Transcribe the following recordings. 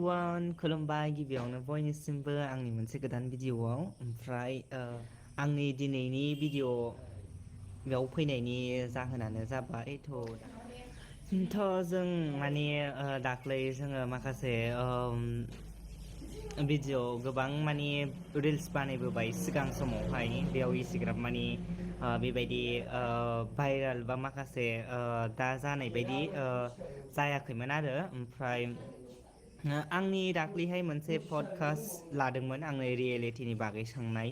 Everyone खुलुमबाय गिबियावनो बयनिसिमबो आंनि मोनसे गोदान भिडिअ'आव ओमफ्राय आंनि दिनैनि भिडिअ'आव फैनायनि जाहोनानो जाबाय जों माने दाख्लै जोङो माखासे भिडिअ गोबां माने रिल्स बानायबोबाय सिगां समावहाय बेयाव इसिग्राब माने बेबायदि भाइरेल बा माखासे दा जानाय बायदि जायाखैमोन आरो ओमफ्राय आंनि दाख्लैहाय मोनसे पडकास्ट लादोंमोन आङो रियेलिटिनि बागै सोंनाय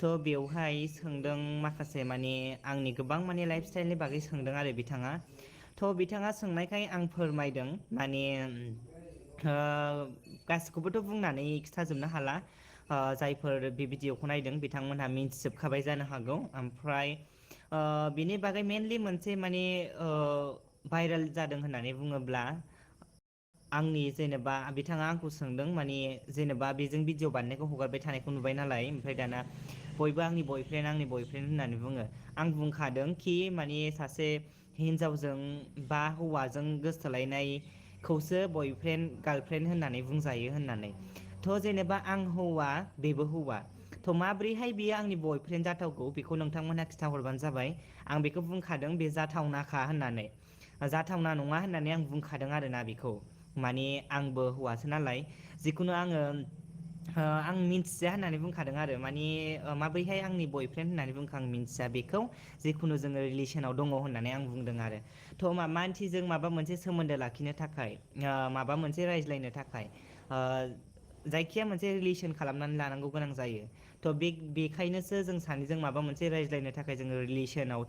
थ' बेवहाय सोंदों माखासे माने आंनि गोबां माने लाइफ स्टाइलनि बागै सोंदों आरो बिथाङा सोंनायखाय आं फोरमायदों माने गासिखौबोथ' बुंनानै खिथाजोबनो हाला जायफोर बे भिडिअ'खौ नायदों बिथांमोनहा मिन्थिजोबखाबाय जानो हागौ ओमफ्राय बिनि बागै मेनलि मोनसे माने भाइरेल जादों होननानै बुङोब्ला आंनि जेनेबा बिथाङा आंखौ सोंदों माने जेनेबा बेजों भिडिअ बानायनायखौ हगारबाय थानायखौ नुबाय नालाय ओमफ्राय दाना बयबो आंनि बयफ्रेन्ड होननानै बुङो आं बुंखादों कि माने सासे हिन्जावजों बा हौवाजों गोसोथोलायनायखौसो बयफ्रेन्ड गार्लफ्रेन्ड होननानै बुंजायो होननानै थ' जेनेबा आं हौवा बेबो हौवा थ' माब्रैहाय बियो आंनि बयफ्रेन्ड जाथावगौ बेखौ नोंथांमोनहा खिन्थाहरबानो जाबाय आं बेखौ बुंखादों बे जाथावनाखा होननानै जाथावना नङा होननानै आं बुंखादों आरोना बेखौ माने आंबो हौवासो नालाय जिखुनु आं मिन्थिया होननानै बुंखादों आरो माने माब्रैहाय आंनि बयफ्रेन्ड होननानै बुंखो आं मिन्थिया बेखौ जिखुनु जोङो रिलेसनाव दङ होननानै आं बुंदों आरो थ' मानसिजों माबा मोनसे सोमोन्दो लाखिनो थाखाय माबा मोनसे रायज्लायनो थाखाय जायखिया मोनसे रिलेसन खालामनानै लानांगौ गोनां जायो थ' बेखायनोसो जों सानैजों माबा मोनसे रायज्लायनो थाखाय जोङो रिलेसनाव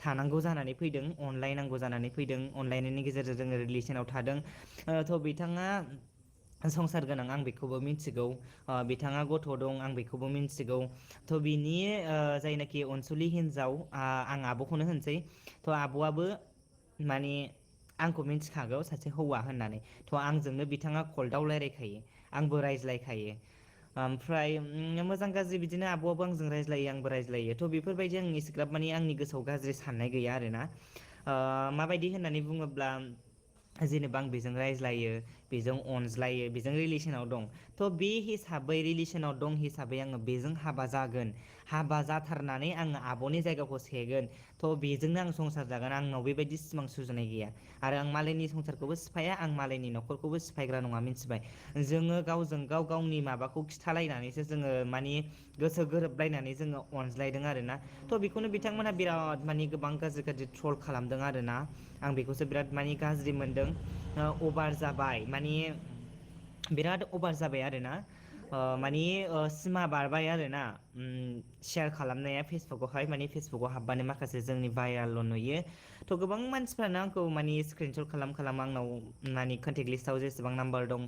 थानांगौ जानानै फैदों अनलायनांगौ जानानै फैदों अनलायनायनि गेजेरजों जोङो रिलेसनाव थादों थ' बिथाङा संसार गोनां आं बेखौबो मिथिगौ बिथाङा गथ' दं आं बेखौबो मिथिगौ थ' बिनि जायनाखि अनसुलि हिनजाव आं आब'खौनो होनसै थ' आब'आबो माने आंखौ मिथिखागौ सासे हौवा होननानै थ' आंजोंनो बिथाङा कल्टआव रायलायखायो आंबो रायज्लायखायो ओमफ्राय मोजां गाज्रि बिदिनो आब'आबो आंजों रायज्लायो आंबो रायज्लायो थ' बेफोरबायदि आं इसिग्राब माने आंनि गोसोआव गाज्रि साननाय गैया आरोना माबायदि होननानै बुङोब्ला जेनेबा आं बेजों रायज्लायो बेजों अनज्लायो बेजों रिलेसनाव दं थ' बे हिसाबै रिलेसनाव दं हिसाबै आङो बेजों हाबा जागोन हाबा जाथारनानै आङो आब'नि जायगाखौ सेगोन थ' बेजोंनो आं संसार जागोन आंनाव बेबायदि सिमां सुजुनाय गैया आरो आं मालायनि संसारखौबो सिफाया आं मालायनि न'खरखौबो सिफायग्रा नङा मिथिबाय जोङो गावजों गाव गावनि माबाखौ खिथालायनानैसो जोङो माने गोसो गोरोबलायनानै जोङो अनज्लायदों आरोना थ' बेखौनो बिथांमोना बिराद माने गोबां गाज्रि ट्रल खालामदों आरोना आं बेखौसो बिराद माने गाज्रि मोनदों अभार जाबाय माने बिराद अभार जाबाय आरोना माने सिमा बारबाय आरोना शेयार खालामनाया फेसबुकावहाय माने फेसबुकाव हाबबानो माखासे जोंनि भाइरेल नुयो थ' गोबां मानसिफ्रानो आंखौ माने स्क्रिनशट खालाम आंनाव माने कन्टेक्ट लिस्टआव जेसेबां नाम्बार दं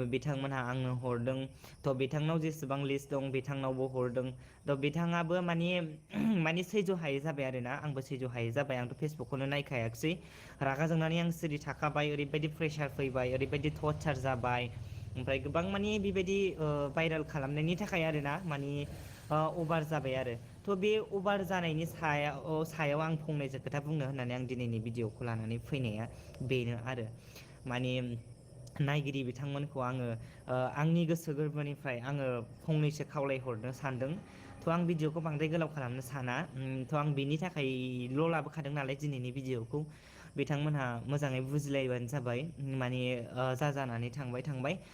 बिथांमोनहा आंनो हरदों थ' बिथांनाव जेसेबां लिस्ट दं बिथांनावबो हरदों थ' बिथाङाबो माने सैज' हायै जाबाय आरोना आंबो सैज' हायै जाबाय आंथ' फेसबुकखौनो नायखायाखिसै रागा जोंनानै आं सिरि थाखाबाय ओरैबायदि प्रेसार फैबाय ओरैबायदि टर्चार जाबाय ओमफ्राय गोबां माने बेबायदि भाइरेल खालामनायनि थाखाय आरोना माने अभार जाबाय आरो थ' बे अभार जानायनि सायाव आं फंनैसो खोथा बुंनो होननानै आं दिनैनि भिडिअ'खौ लानानै फैनाया बेनो आरो माने नायगिरि बिथांमोनखौ आङो आंनि गोसो गोरबोनिफ्राय आङो फंनैसो खावलायहरनो सानदों थ' आं भिडिअ'खौ बांद्राय गोलाव खालामनो साना थ' आं बेनि थाखायल' लाबोखादों नालाय दिनैनि भिडिअ'खौ बिथांमोनहा मोजाङै बुजिलायबानो जाबाय माने जानानै थांबाय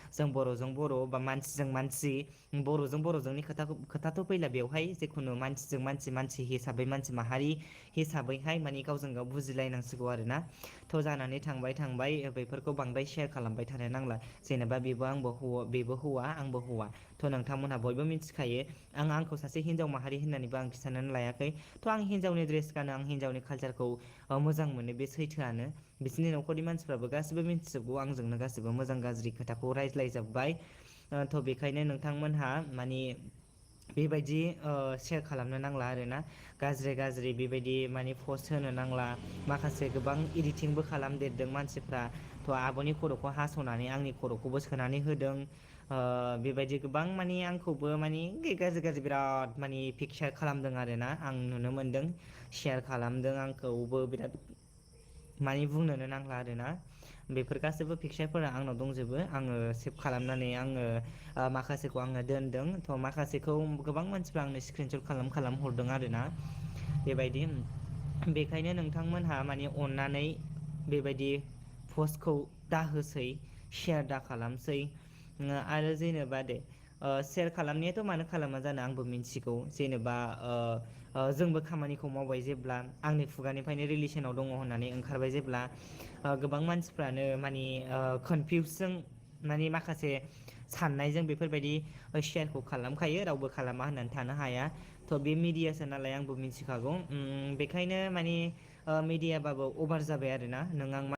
जों बर'जों बर' बा मानसिजों मानसि बर'जों बर'जोंनि खोथाथ' फैला बेवहाय जिखुनु मानसिजों मानसि हिसाबै मानसि माहारि हिसाबैहाय माने गावजों गाव बुजिलायनांसिगौ आरोना थ' जानानै थांबाय बेफोरखौ बांद्राय शेयार खालामबाय थानो नांला जेनेबा बेबो हौवा आंबो हौवा थ' नोंथांमोनहा बयबो मिथिखायो आंखौ सासे हिनजाव माहारि होननानैबो आं खिन्थानानै लायाखै थ' आं हिनजावनि ड्रेस गानो आं हिनजावनि कालसारखौ मोजां मोनो बे सैथोआनो बिसोरनि न'खरनि मानसिफ्राबो गासिबो मिथिजोबगौ आंजोंनो गासिबो मोजां गाज्रि खोथाखौ रायज्लायजोब्बाय थ' बेखायनो नोंथांमोनहा माने बेबायदि शेयार खालामनो नांला आरोना गाज्रि बेबायदि माने पस्ट होनो नांला माखासे गोबां इडिटिंबो खालामदेरदों मानसिफ्रा थ' आब'नि खर'खौ हास'नानै आंनि खर'खौबो सोनानै होदों बेबायदि गोबां माने आंखौबो माने गाज्रि बिराद माने पिकचार खालामदों आरोना आं नुनो मोनदों शेयार खालामदों आंखौबो बिराद माने बुंनोनो नांला आरोना बेफोर गासैबो पिकचारफोरा आंनाव दंजोबो। आङो सेभ खालामनानै आङो माखासेखौ आङो दोनदों थ' माखासेखौ गोबां मानसिफ्रा आंनो स्क्रिनसट खालाम हरदों आरोना बेबायदि। बेखायनो नोंथांमोनहा माने अननानै बेबायदि पस्टखौ दाहोसै शेयार दा खालामसै आरो जेनेबा दे सेयार खालामनायाथ' मानो खालामा जानो आंबो मिथिगौ जेनेबा जोंबो खामानिखौ मावबाय जेब्ला आंनि खुगानिफ्रायनो रिलेसनाव दङ होननानै ओंखारबाय जेब्ला गोबां मानसिफ्रानो माने कनफिउसजों माने माखासे साननायजों बेफोरबायदि शेयारखौ खालामखायो रावबो खालामा होननानै थानो हाया थ' बे मिडियासो नालाय आंबो मिथिखागौ बेखायनो माने मिडियाबाबो अभार जाबाय आरोना नों आं